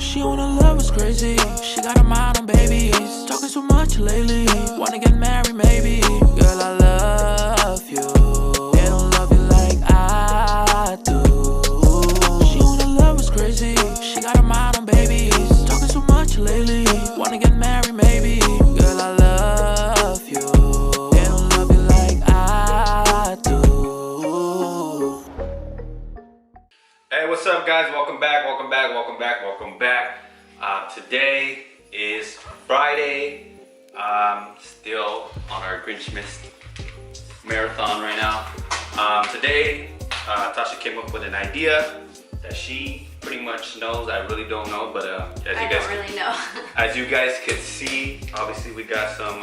She wanna love us crazy. She got her mind on babies. Talking so much lately. Wanna get married maybe. Girl, I love you. They don't love you like I do. She wanna love us crazy. She got her mind on babies. Talking so much lately. Wanna get married maybe. Girl, I love you. They don't love you like I do. Hey, what's up guys? Welcome back. Today is Friday. Still on our Grinchmas marathon right now. Today, Tasha came up with an idea that she pretty much knows. I really don't know, but I don't really know. As you guys can see, obviously we got some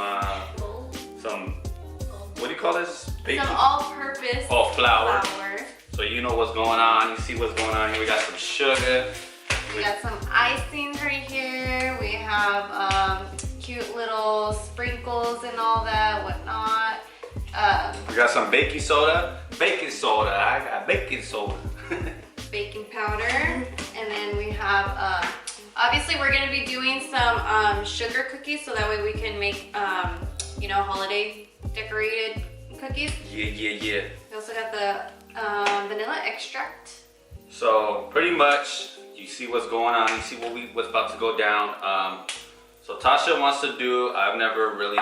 what do you call this? Baking? Some all-purpose flour. So you know what's going on. You see what's going on here. We got some sugar. We got some icing right here. We have cute little sprinkles and all that, whatnot. We got some baking soda. I got baking soda. Baking powder. And then we have, obviously we're gonna be doing some sugar cookies so that way we can make, you know, holiday decorated cookies. Yeah. We also got the vanilla extract. So pretty much, you see what's going on. You see what's about to go down. So Tasha wants to do. I've never really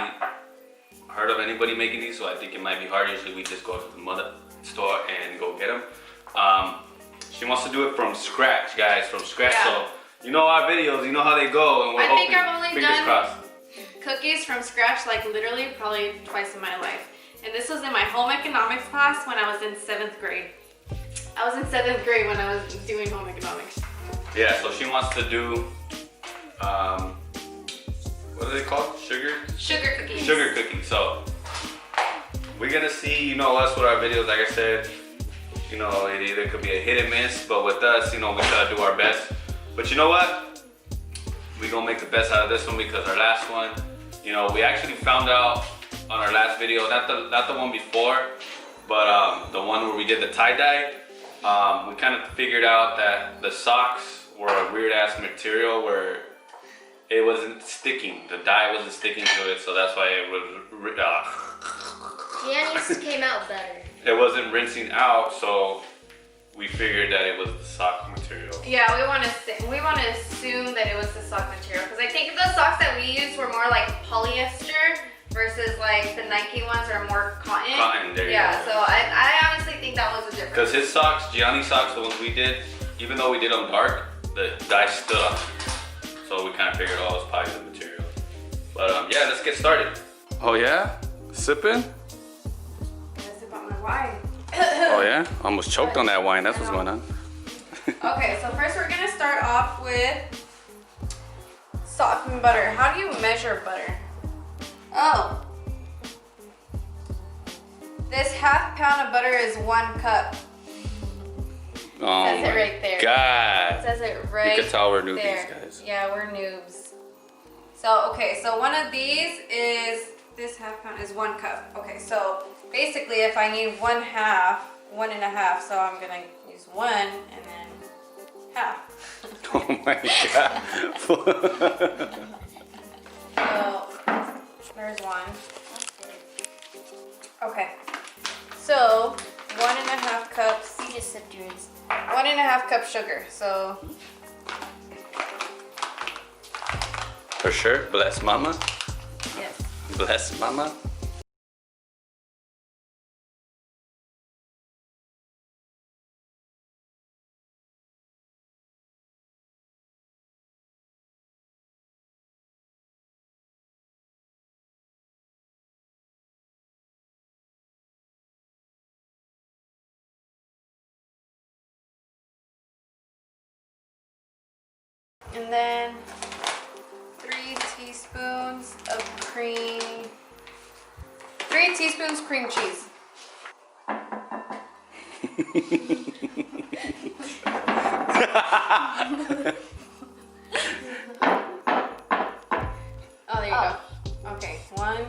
heard of anybody making these, so I think it might be hard. Usually we just go to the mother store and go get them. She wants to do it from scratch, guys, from scratch. Yeah. So you know our videos, you know how they go, and we're hoping. I think I've only fingers done crossed. Cookies from scratch, like literally probably twice in my life. And this was in my home economics class when I was in 7th grade. I was in 7th grade when I was doing home economics. Yeah, so she wants to do, what are they called? Sugar cookies. Sugar cookies. So we're gonna see, you know us with our videos, like I said, you know, it either could be a hit and miss, but with us, you know, we try to do our best. But you know what? We're gonna make the best out of this one because our last one, you know, we actually found out on our last video, not the one before, but the one where we did the tie-dye, we kind of figured out that the socks were a weird ass material where it wasn't sticking. The dye wasn't sticking to it, so that's why it was. Gianni's came out better. It wasn't rinsing out, so we figured that it was the sock material. Yeah, we want to assume that it was the sock material because I think the socks that we used were more like polyester versus like the Nike ones are more cotton. Cotton, there you go. go. So I honestly think that was the difference. Because his socks, Gianni's socks, the ones we did, even though we did them dark, the dye stood on them. So we kind of figured, oh, it's probably the material. But yeah, let's get started. Oh yeah? Sipping? Let's sip on my wine. Oh yeah? Almost choked on that wine, that's what's going on. Okay, so first we're gonna start off with salt and butter. How do you measure butter? Oh. This ½ pound of butter is 1 cup. Oh It says it right there. God. It says it right there. You can tell we're newbies, guys. Yeah, we're noobs. So, okay, so one of these is, this ½ pound is 1 cup. Okay, so basically if I need 1/2, 1.5, so I'm gonna use 1 and then half. Oh my God. So, there's 1. Okay, so 1.5 cups. You just sipped yours. 1.5 cup sugar, so. For sure, bless mama. Yes. Bless mama. And then 3 teaspoons of cream. 3 teaspoons cream cheese. Oh, there you go. Okay, 1.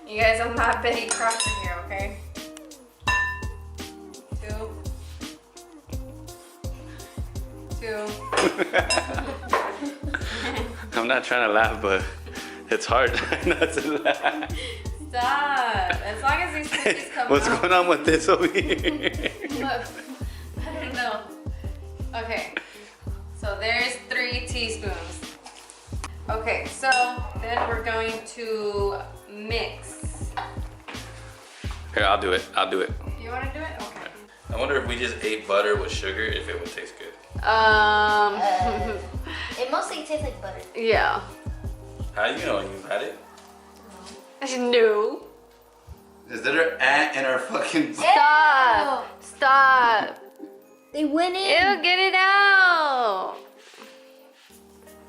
You guys, I'm not Betty Crocker here, okay? 2. 2. I'm not trying to laugh, but it's hard not to laugh. Stop. As long as these cookies come What's out. going on with this over here? I don't know. Okay. So there's 3 teaspoons. Okay, so then we're going to mix. Here, I'll do it. I'll do it. You want to do it? Okay. I wonder if we just ate butter with sugar, if it would taste good. It mostly tastes like butter. Yeah. How you know you've had it? No. Is there an ant in our fucking... Stop. Stop. They went in. Ew, get it out.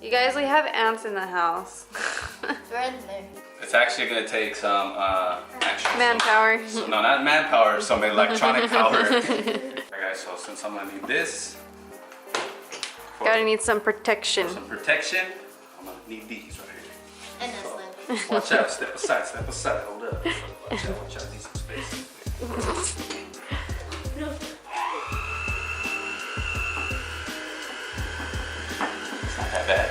You guys, we have ants in the house. They're in there. It's actually gonna take some Manpower. no, not manpower, some electronic power. Alright guys, so since I'm gonna need this for Gotta need some protection. some protection, I'm gonna need these right here. And that's like. Watch out, step aside, hold up. Watch out, need some space. It's not that bad.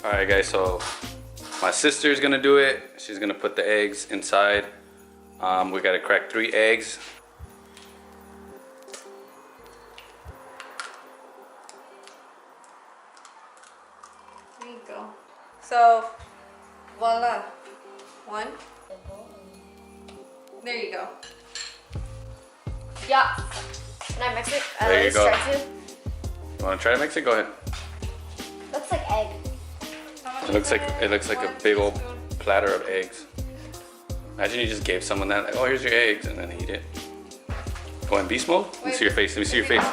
Alright guys, so my sister's gonna do it. She's gonna put the eggs inside. We gotta crack 3 eggs. There you go. So, voila. 1. There you go. Yeah. Can I mix it? There you go. Try to. You wanna try to mix it? Go ahead. Looks like egg. It looks like a big old platter of eggs. Imagine you just gave someone that, like, oh, here's your eggs, and then eat it. Go in beast mode. Let me see your face. Let me see your face.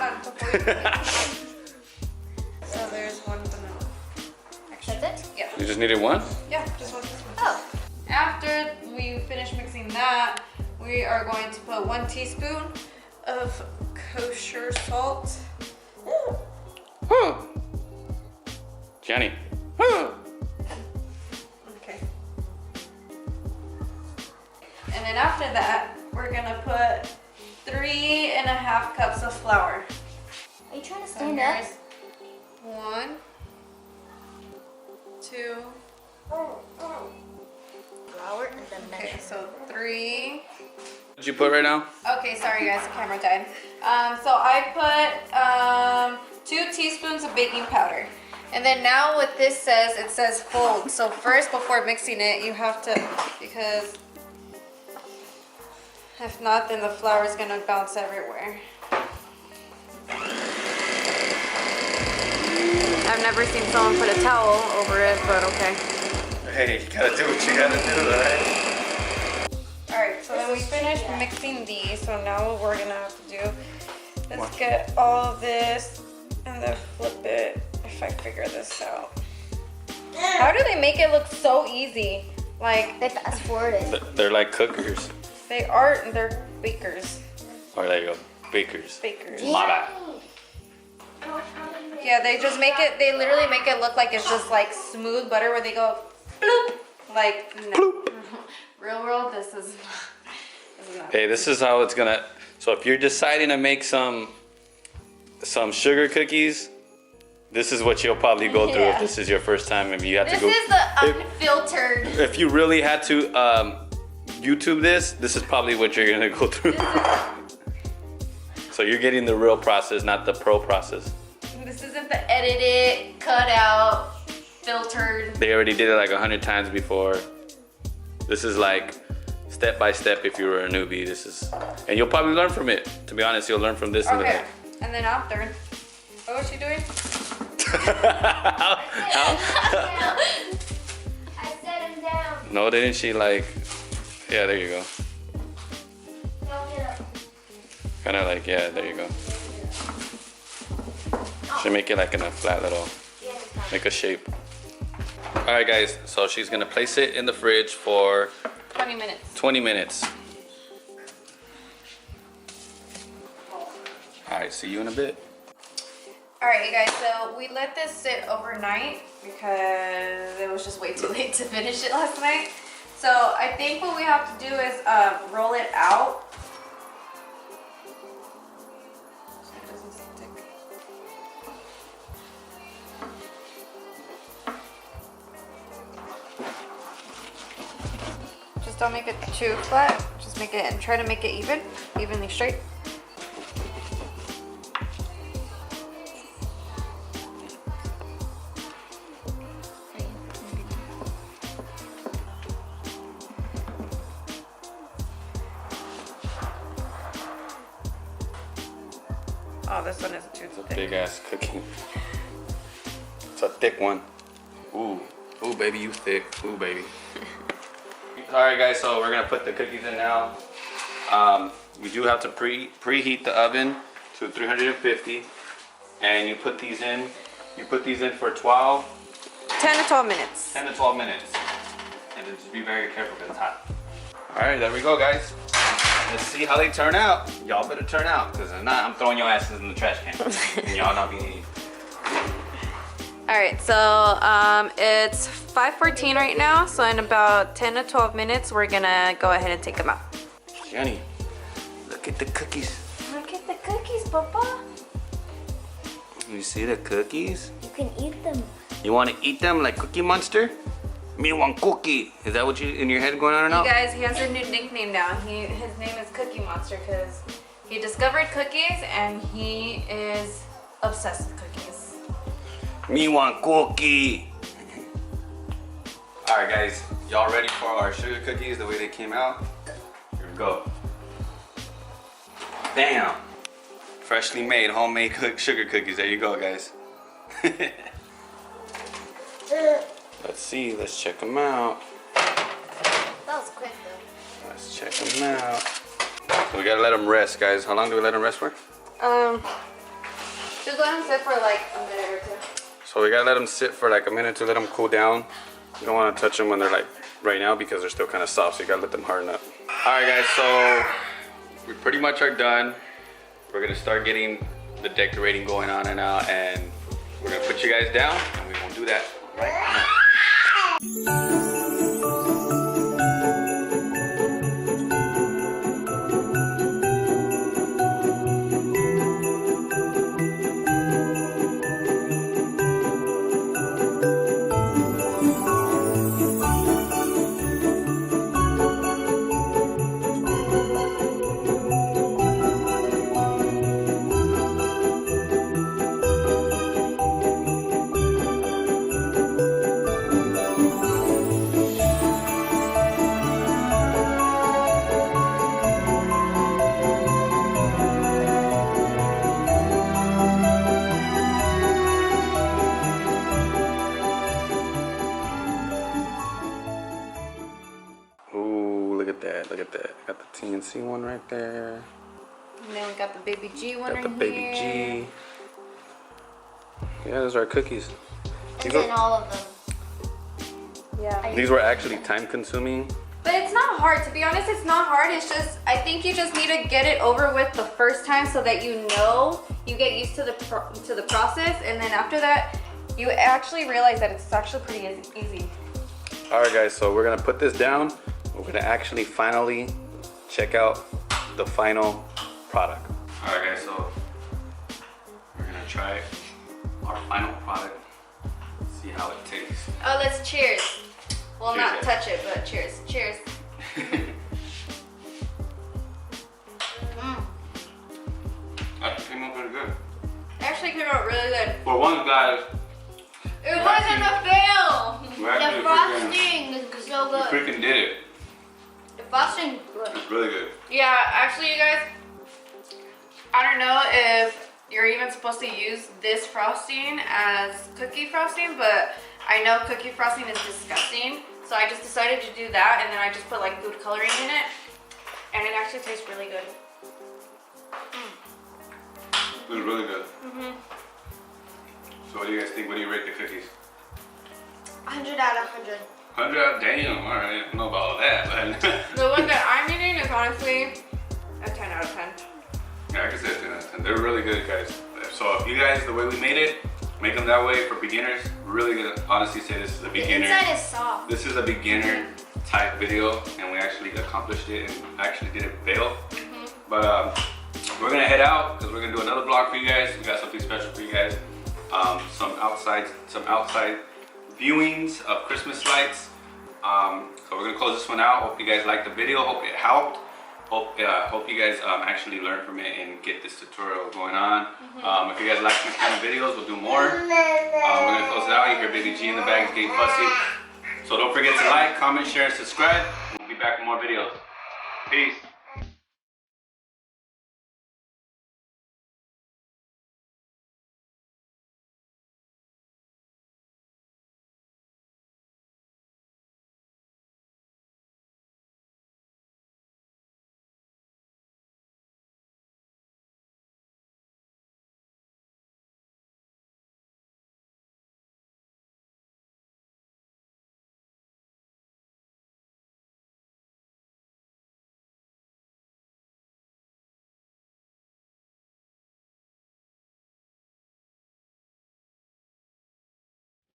So there's 1 vanilla. That's it? Yeah. You just needed 1? Yeah, just 1 teaspoon. Oh. After we finish mixing that, we are going to put 1 teaspoon of kosher salt. Gianni. Okay. And then after that, we're gonna put 3.5 cups of flour. Are you trying to So stand up? here's 1, 2. Flour and then Okay, measure. so 3. What'd you put right now? Okay, sorry guys, the camera died. So I put 2 teaspoons of baking powder. And then now what this says, it says fold. So first, before mixing it, you have to, because if not, then the flour is gonna bounce everywhere. I've never seen someone put a towel over it, but okay. Hey, you gotta do what you gotta do, alright? Alright, so then we finished mixing these, so now what we're gonna have to do is get all of this and then flip it if I figure this out. How do they make it look so easy? Like, They fast forwarded. They're like cookers. they're bakers. Or there you go, bakers. Bakers. My bad. Yeah, they just make it, they literally make it look like it's just like smooth butter where they go bloop. Like, no. Real world, this is not. Hey, this is how it's gonna. So if you're deciding to make some sugar cookies, this is what you'll probably go through if Yeah. this is your first time. If you have This to go, is the unfiltered. if you really had to YouTube this is probably what you're gonna go through. So you're getting the real process, not the pro process. This isn't the edited, cut out, filtered. They already did it like 100 times before. This is like step by step if you were a newbie. This is, and you'll probably learn from it. To be honest, you'll learn from this. Okay, and then after, what was she doing? I set him down. No, didn't she like, yeah, there you go. Don't get up. Kind of like, yeah, there you go. Should make it like in a flat little, make a shape. All right, guys, so she's gonna place it in the fridge for 20 minutes. 20 minutes. All right, see you in a bit. All right, you guys, so we let this sit overnight because it was just way too late to finish it last night. So I think what we have to do is roll it out. So it doesn't stick. Just don't make it too flat. Just make it and try to make it evenly straight. Oh, this one isn't too thick. Big ass cookie. It's a thick one. Ooh, ooh, baby, you thick. Ooh, baby. All right, guys. So we're gonna put the cookies in now. We do have to preheat the oven to 350, and you put these in. You put these in for 10 to 12 minutes. 10 to 12 minutes, and then just be very careful because it's hot. All right, there we go, guys. Let's see how they turn out. Y'all better turn out, because if not, I'm throwing your asses in the trash can. And y'all not being eaten. All right, so it's 5:14 right now. So in about 10 to 12 minutes, we're gonna go ahead and take them out. Jenny, look at the cookies. Look at the cookies, Papa. You see the cookies? You can eat them. You want to eat them like Cookie Monster? Me want cookie. Is that what you in your head going on or not? You guys, he has a new nickname now. His name is Cookie Monster because he discovered cookies and he is obsessed with cookies. Me want cookie. All right, guys, y'all ready for our sugar cookies the way they came out? Here we go. Damn. Freshly made homemade sugar cookies. There you go, guys. Let's see. Let's check them out. That was quick though. Let's check them out. So we gotta let them rest, guys. How long do we let them rest for? Just let them sit for like a minute or two. So we gotta let them sit for like a minute to let them cool down. You don't want to touch them when they're like right now because they're still kind of soft. So you gotta let them harden up. All right, guys. So we pretty much are done. We're gonna start getting the decorating going on and now, and we're gonna put you guys down, and we won't do that right now. Look at that. Got the TNC one right there. And then we got the baby G one Got the right baby here. G. Yeah, those are cookies. And then all of them. Yeah. These were actually time consuming. But it's not hard, to be honest, it's not hard. It's just, I think you just need to get it over with the first time so that you know, you get used to the process, and then after that, you actually realize that it's actually pretty easy. All right, guys, so we're gonna put this down. We're gonna actually finally check out the final product. All right, guys, so we're gonna try our final product, see how it tastes. Oh, let's cheers. Well, Cheers, not guys. touch it, but cheers. Cheers. That came out pretty good. It actually came out really good. For one, guys, It wasn't a fail. we The actually frosting is so good. freaking did it. The frosting is good. It's really good. Yeah, actually, you guys, I don't know if you're even supposed to use this frosting as cookie frosting, but I know cookie frosting is disgusting, so I just decided to do that, and then I just put like food coloring in it, and it actually tastes really good. It was really good. So what do you guys think? What do you rate the cookies? 100 out of 100. 100 out, damn, all right, I don't know about all that, but The one that I'm eating is honestly a 10 out of 10. yeah, I can say 10 out of 10. They're really good, guys. They're So if you guys, the way we made it, make them that way for beginners. Really gonna honestly say this is a beginner. The inside is soft. This is a beginner type video, and we actually accomplished it and actually didn't fail. But we're gonna head out because we're gonna do another vlog for you guys. We got something special for you guys. Some outside viewings of Christmas lights. So we're gonna close this one out. Hope you guys liked the video. Hope it helped. Hope you guys actually learn from it and get this tutorial going on. If you guys like these kind of videos, we'll do more. We're gonna close it out. You hear Baby G in the bag is getting fussy. So don't forget to like, comment, share, and subscribe. We'll be back with more videos. Peace.